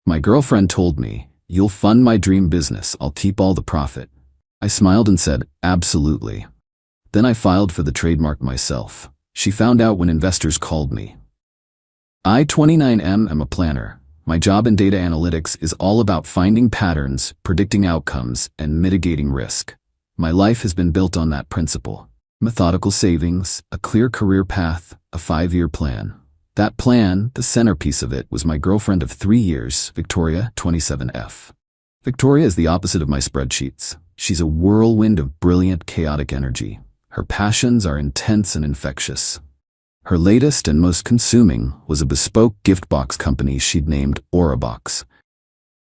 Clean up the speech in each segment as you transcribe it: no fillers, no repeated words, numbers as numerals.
My girlfriend told me, "You'll fund my dream business, I'll keep all the profit." I smiled and said, "Absolutely." Then I filed for the trademark myself. She found out when investors called me. I, 29M, am a planner. My job in data analytics is all about finding patterns, predicting outcomes, and mitigating risk. My life has been built on that principle. Methodical savings, a clear career path, a 5-year plan. That plan, the centerpiece of it, was my girlfriend of 3 years, Victoria, 27F. Victoria is the opposite of my spreadsheets. She's a whirlwind of brilliant, chaotic energy. Her passions are intense and infectious. Her latest and most consuming was a bespoke gift box company she'd named Aurabox.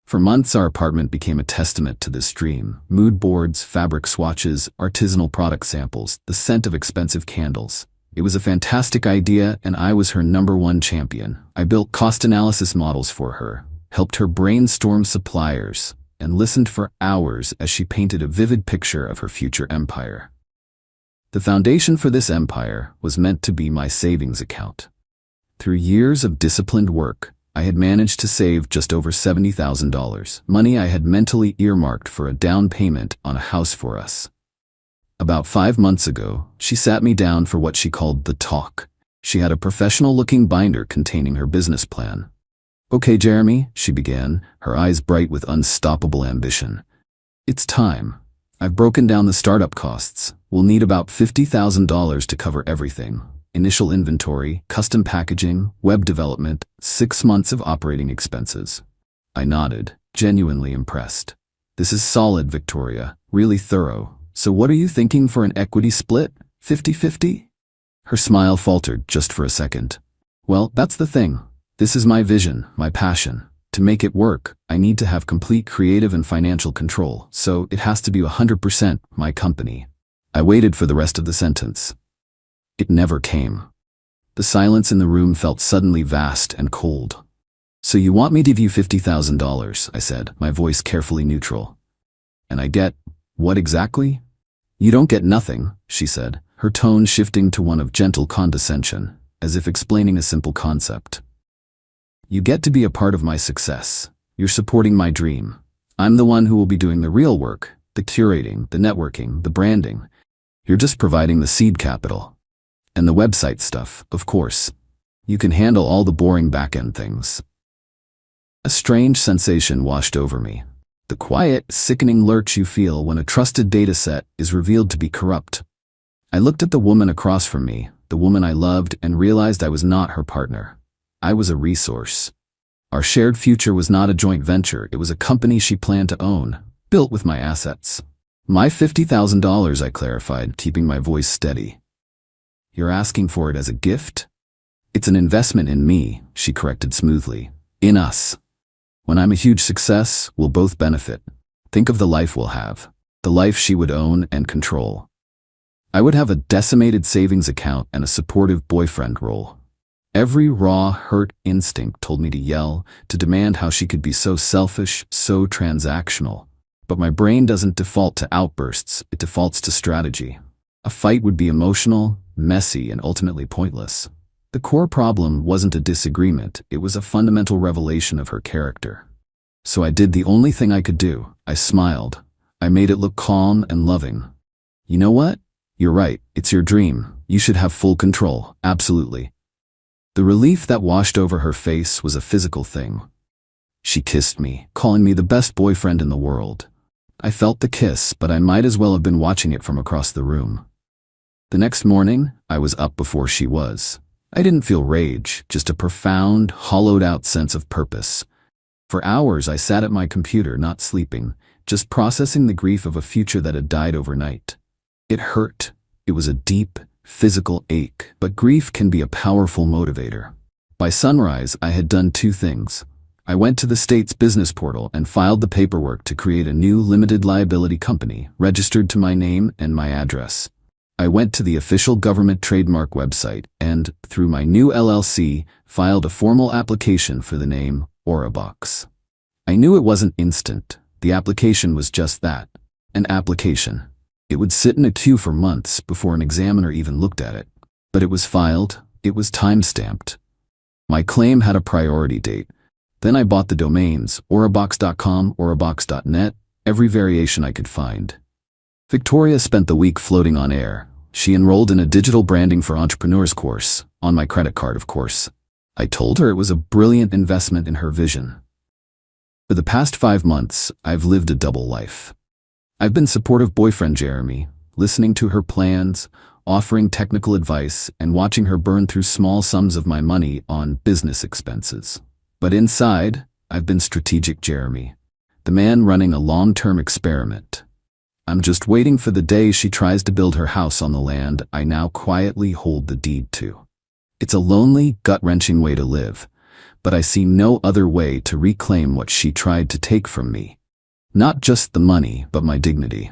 For months, our apartment became a testament to this dream. Mood boards, fabric swatches, artisanal product samples, the scent of expensive candles. It was a fantastic idea, and I was her #1 champion. I built cost analysis models for her, helped her brainstorm suppliers, and listened for hours as she painted a vivid picture of her future empire. The foundation for this empire was meant to be my savings account. Through years of disciplined work, I had managed to save just over $70,000, money I had mentally earmarked for a down payment on a house for us. About 5 months ago, she sat me down for what she called the talk. She had a professional-looking binder containing her business plan. "Okay, Jeremy," she began, her eyes bright with unstoppable ambition. "It's time. I've broken down the startup costs. We'll need about $50,000 to cover everything. Initial inventory, custom packaging, web development, 6 months of operating expenses." I nodded, genuinely impressed. "This is solid, Victoria, really thorough. So what are you thinking for an equity split? 50-50? Her smile faltered just for a second. "Well, that's the thing. This is my vision, my passion. To make it work, I need to have complete creative and financial control, so it has to be 100% my company." I waited for the rest of the sentence. It never came. The silence in the room felt suddenly vast and cold. "So you want me to give you $50,000, I said, my voice carefully neutral. "And I get what exactly?" "You don't get nothing," she said, her tone shifting to one of gentle condescension, as if explaining a simple concept. "You get to be a part of my success. You're supporting my dream. I'm the one who will be doing the real work, the curating, the networking, the branding. You're just providing the seed capital. And the website stuff, of course. You can handle all the boring back-end things." A strange sensation washed over me. The quiet, sickening lurch you feel when a trusted data set is revealed to be corrupt. I looked at the woman across from me, the woman I loved, and realized I was not her partner. I was a resource. Our shared future was not a joint venture, it was a company she planned to own, built with my assets. "My $50,000, I clarified, keeping my voice steady. "You're asking for it as a gift?" "It's an investment in me," she corrected smoothly. "In us. When I'm a huge success, we'll both benefit. Think of the life we'll have. The life she would own and control. I would have a decimated savings account and a supportive boyfriend role." Every raw, hurt instinct told me to yell, to demand how she could be so selfish, so transactional. But my brain doesn't default to outbursts, it defaults to strategy. A fight would be emotional, messy, and ultimately pointless. The core problem wasn't a disagreement, it was a fundamental revelation of her character. So I did the only thing I could do. I smiled. I made it look calm and loving. "You know what? You're right, it's your dream. You should have full control, absolutely." The relief that washed over her face was a physical thing. She kissed me, calling me the best boyfriend in the world. I felt the kiss, but I might as well have been watching it from across the room. The next morning, I was up before she was. I didn't feel rage, just a profound, hollowed-out sense of purpose. For hours I sat at my computer, not sleeping, just processing the grief of a future that had died overnight. It hurt. It was a deep, physical ache, but grief can be a powerful motivator. By sunrise, I had done 2 things. I went to the state's business portal and filed the paperwork to create a new limited liability company, registered to my name and my address. I went to the official government trademark website and, through my new LLC, filed a formal application for the name Aurabox. I knew it wasn't instant. The application was just that, an application. It would sit in a queue for months before an examiner even looked at it. But it was filed, it was time-stamped. My claim had a priority date. Then I bought the domains, aurabox.com, aurabox.net, every variation I could find. Victoria spent the week floating on air. She enrolled in a digital branding for entrepreneurs course, on my credit card, of course. I told her it was a brilliant investment in her vision. For the past 5 months, I've lived a double life. I've been supportive boyfriend Jeremy, listening to her plans, offering technical advice, and watching her burn through small sums of my money on business expenses. But inside, I've been strategic Jeremy, the man running a long-term experiment. I'm just waiting for the day she tries to build her house on the land I now quietly hold the deed to. It's a lonely, gut-wrenching way to live, but I see no other way to reclaim what she tried to take from me. Not just the money, but my dignity.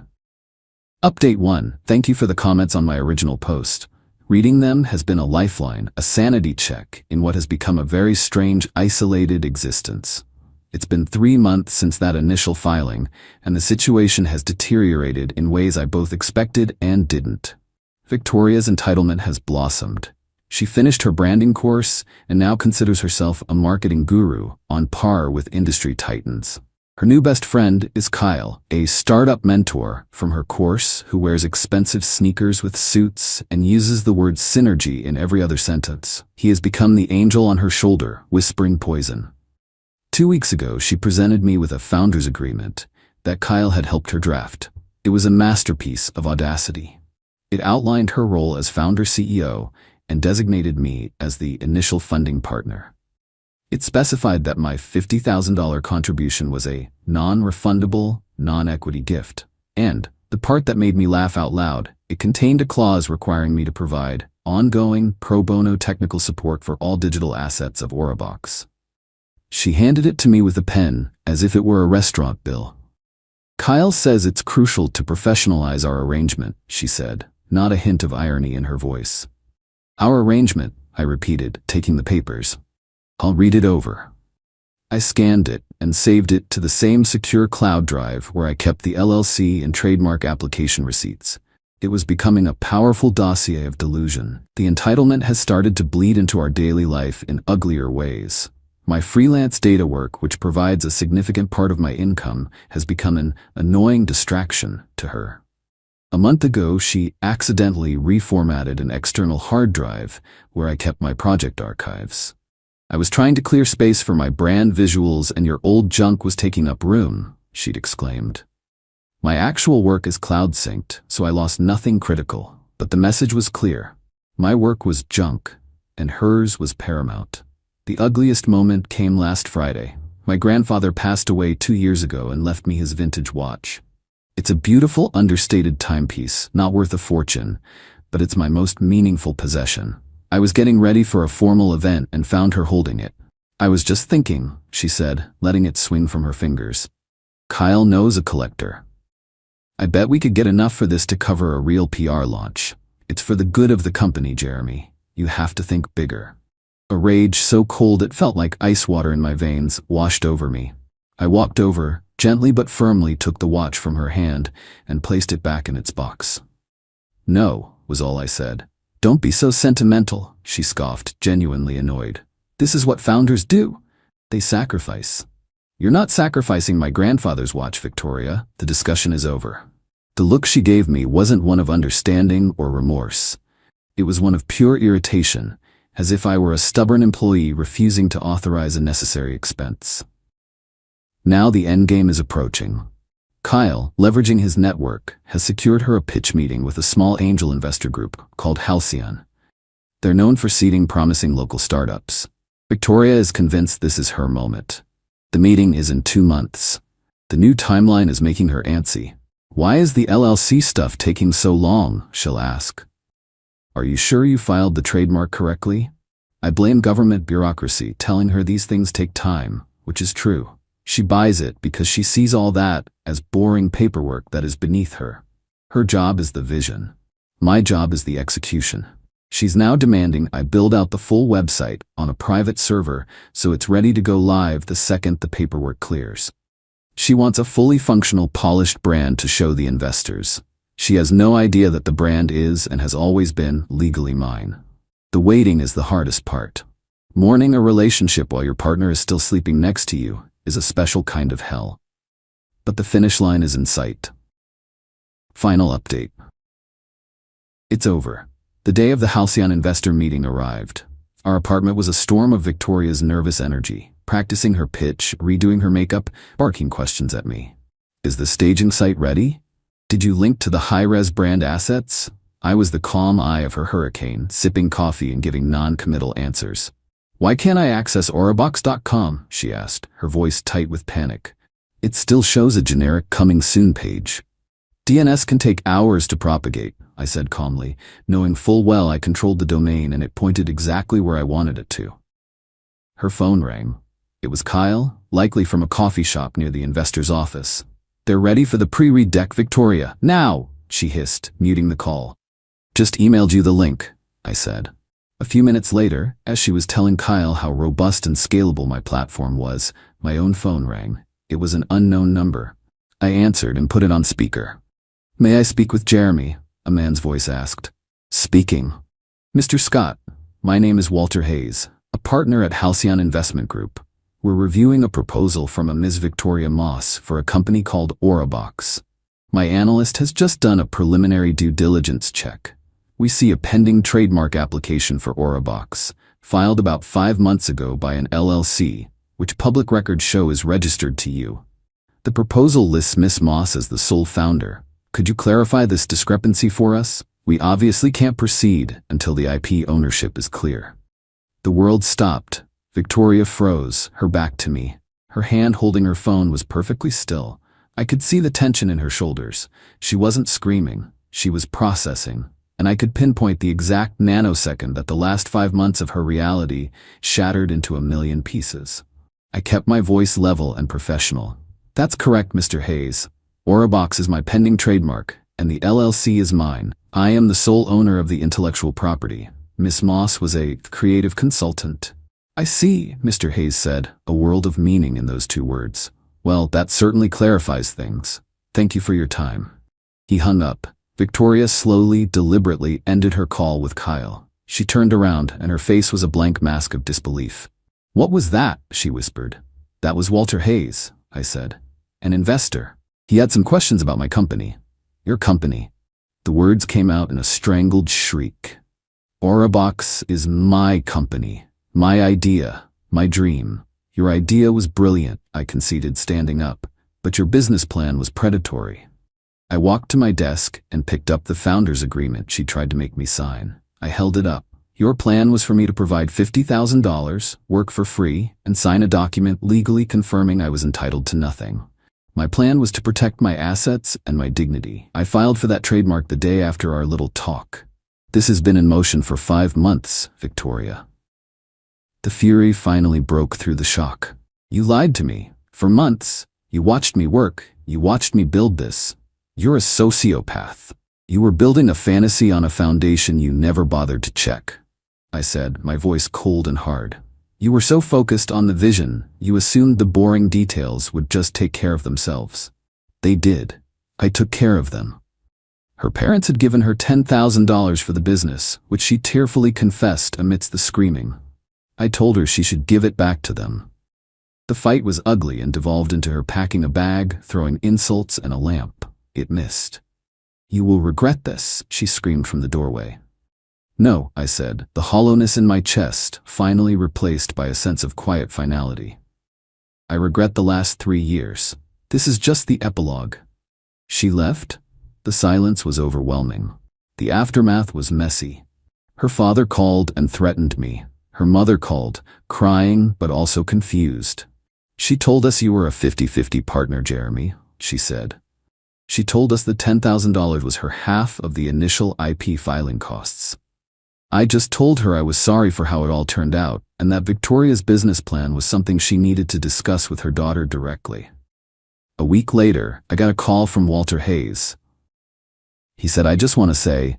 Update 1. Thank you for the comments on my original post. Reading them has been a lifeline, a sanity check in what has become a very strange, isolated existence. It's been 3 months since that initial filing, and the situation has deteriorated in ways I both expected and didn't. Victoria's entitlement has blossomed. She finished her branding course and now considers herself a marketing guru on par with industry titans. Her new best friend is Kyle, a startup mentor from her course who wears expensive sneakers with suits and uses the word synergy in every other sentence. He has become the angel on her shoulder, whispering poison. 2 weeks ago, she presented me with a founder's agreement that Kyle had helped her draft. It was a masterpiece of audacity. It outlined her role as founder CEO and designated me as the initial funding partner. It specified that my $50,000 contribution was a non-refundable, non-equity gift. And, the part that made me laugh out loud, it contained a clause requiring me to provide ongoing, pro bono technical support for all digital assets of Aurabox. She handed it to me with a pen, as if it were a restaurant bill. Kyle says it's crucial to professionalize our arrangement, she said, not a hint of irony in her voice. Our arrangement, I repeated, taking the papers. I'll read it over. I scanned it and saved it to the same secure cloud drive where I kept the LLC and trademark application receipts. It was becoming a powerful dossier of delusion. The entitlement has started to bleed into our daily life in uglier ways. My freelance data work, which provides a significant part of my income, has become an annoying distraction to her. A month ago, she accidentally reformatted an external hard drive where I kept my project archives. I was trying to clear space for my brand visuals and your old junk was taking up room, she'd exclaimed. My actual work is cloud synced, so I lost nothing critical, but the message was clear. My work was junk, and hers was paramount. The ugliest moment came last Friday. My grandfather passed away 2 years ago and left me his vintage watch. It's a beautiful, understated timepiece, not worth a fortune, but it's my most meaningful possession. I was getting ready for a formal event and found her holding it. I was just thinking, she said, letting it swing from her fingers. Kyle knows a collector. I bet we could get enough for this to cover a real PR launch. It's for the good of the company, Jeremy. You have to think bigger. A rage so cold it felt like ice water in my veins washed over me. I walked over, gently but firmly took the watch from her hand and placed it back in its box. No, was all I said. Don't be so sentimental, she scoffed, genuinely annoyed. This is what founders do. They sacrifice. You're not sacrificing my grandfather's watch, Victoria. The discussion is over. The look she gave me wasn't one of understanding or remorse. It was one of pure irritation, as if I were a stubborn employee refusing to authorize a necessary expense. Now the endgame is approaching. Kyle, leveraging his network, has secured her a pitch meeting with a small angel investor group called Halcyon. They're known for seeding promising local startups. Victoria is convinced this is her moment. The meeting is in 2 months. The new timeline is making her antsy. Why is the LLC stuff taking so long, she'll ask. Are you sure you filed the trademark correctly? I blame government bureaucracy, telling her these things take time, which is true. She buys it because she sees all that as boring paperwork that is beneath her. Her job is the vision. My job is the execution. She's now demanding I build out the full website on a private server so it's ready to go live the second the paperwork clears. She wants a fully functional, polished brand to show the investors. She has no idea that the brand is and has always been legally mine. The waiting is the hardest part. Mourning a relationship while your partner is still sleeping next to you is a special kind of hell. But the finish line is in sight. Final update. It's over. The day of the Halcyon investor meeting arrived. Our apartment was a storm of Victoria's nervous energy, practicing her pitch, redoing her makeup, barking questions at me. Is the staging site ready? Did you link to the high-res brand assets? I was the calm eye of her hurricane, sipping coffee and giving non-committal answers. Why can't I access aurabox.com? She asked, her voice tight with panic. It still shows a generic coming soon page. DNS can take hours to propagate, I said calmly, knowing full well I controlled the domain and it pointed exactly where I wanted it to. Her phone rang. It was Kyle, likely from a coffee shop near the investor's office. They're ready for the pre-read deck, Victoria. Now, she hissed, muting the call. Just emailed you the link, I said. A few minutes later, as she was telling Kyle how robust and scalable my platform was, my own phone rang. It was an unknown number. I answered and put it on speaker. May I speak with Jeremy? A man's voice asked. Speaking. Mr. Scott, my name is Walter Hayes, a partner at Halcyon Investment Group. We're reviewing a proposal from a Ms. Victoria Moss for a company called Aurabox. My analyst has just done a preliminary due diligence check. We see a pending trademark application for Aurabox, filed about 5 months ago by an LLC, which public records show is registered to you. The proposal lists Miss Moss as the sole founder. Could you clarify this discrepancy for us? We obviously can't proceed until the IP ownership is clear. The world stopped. Victoria froze, her back to me. Her hand holding her phone was perfectly still. I could see the tension in her shoulders. She wasn't screaming. She was processing. And I could pinpoint the exact nanosecond that the last 5 months of her reality shattered into a million pieces. I kept my voice level and professional. That's correct, Mr. Hayes. Aurabox is my pending trademark, and the LLC is mine. I am the sole owner of the intellectual property. Miss Moss was a creative consultant. I see, Mr. Hayes said, a world of meaning in those 2 words. Well, that certainly clarifies things. Thank you for your time. He hung up. Victoria slowly, deliberately ended her call with Kyle. She turned around, and her face was a blank mask of disbelief. What was that? She whispered. That was Walter Hayes, I said. An investor. He had some questions about my company. Your company. The words came out in a strangled shriek. Aurabox is my company. My idea. My dream. Your idea was brilliant, I conceded, standing up. But your business plan was predatory. I walked to my desk and picked up the founder's agreement she tried to make me sign. I held it up. Your plan was for me to provide $50,000, work for free, and sign a document legally confirming I was entitled to nothing. My plan was to protect my assets and my dignity. I filed for that trademark the day after our little talk. This has been in motion for 5 months, Victoria. The fury finally broke through the shock. You lied to me. For months. You watched me work. You watched me build this. You're a sociopath. You were building a fantasy on a foundation you never bothered to check, I said, my voice cold and hard. You were so focused on the vision, you assumed the boring details would just take care of themselves. They did. I took care of them. Her parents had given her $10,000 for the business, which she tearfully confessed amidst the screaming. I told her she should give it back to them. The fight was ugly and devolved into her packing a bag, throwing insults and a lamp. It missed. You will regret this, she screamed from the doorway. No, I said, the hollowness in my chest finally replaced by a sense of quiet finality. I regret the last 3 years. This is just the epilogue. She left? The silence was overwhelming. The aftermath was messy. Her father called and threatened me. Her mother called, crying but also confused. She told us you were a 50-50 partner, Jeremy, she said. She told us the $10,000 was her half of the initial IP filing costs. I just told her I was sorry for how it all turned out, and that Victoria's business plan was something she needed to discuss with her daughter directly. A week later, I got a call from Walter Hayes. He said, I just want to say,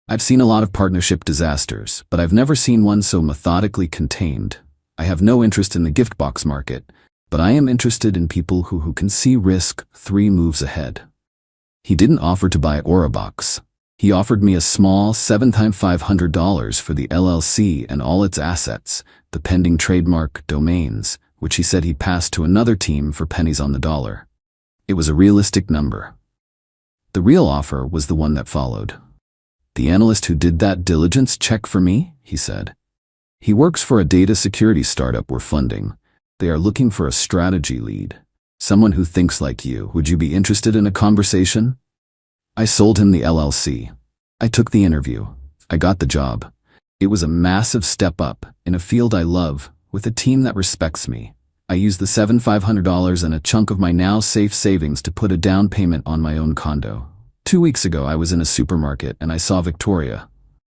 I've seen a lot of partnership disasters, but I've never seen one so methodically contained. I have no interest in the gift box market, but I am interested in people who can see risk 3 moves ahead. He didn't offer to buy Aurabox. He offered me a small $7x500 for the LLC and all its assets, the pending trademark domains, which he said he passed to another team for pennies on the dollar. It was a realistic number. The real offer was the one that followed. "The analyst who did that diligence check for me," he said. "He works for a data security startup we're funding. They are looking for a strategy lead. Someone who thinks like you. Would you be interested in a conversation?" I sold him the LLC. I took the interview. I got the job. It was a massive step up, in a field I love, with a team that respects me. I used the $7,500 and a chunk of my now safe savings to put a down payment on my own condo. 2 weeks ago, I was in a supermarket and I saw Victoria.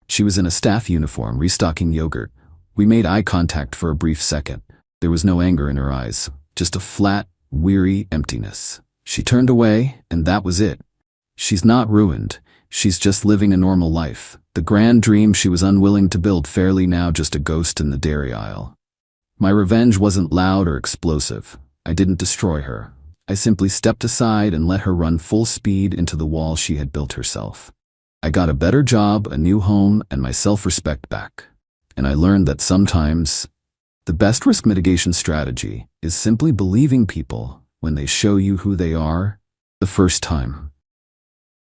She was in a staff uniform, restocking yogurt. We made eye contact for a brief second. There was no anger in her eyes, just a flat, weary emptiness. She turned away, and that was it. She's not ruined. She's just living a normal life. The grand dream she was unwilling to build fairly now just a ghost in the dairy aisle. My revenge wasn't loud or explosive. I didn't destroy her. I simply stepped aside and let her run full speed into the wall she had built herself. I got a better job, a new home, and my self-respect back. And I learned that sometimes the best risk mitigation strategy is simply believing people when they show you who they are the first time.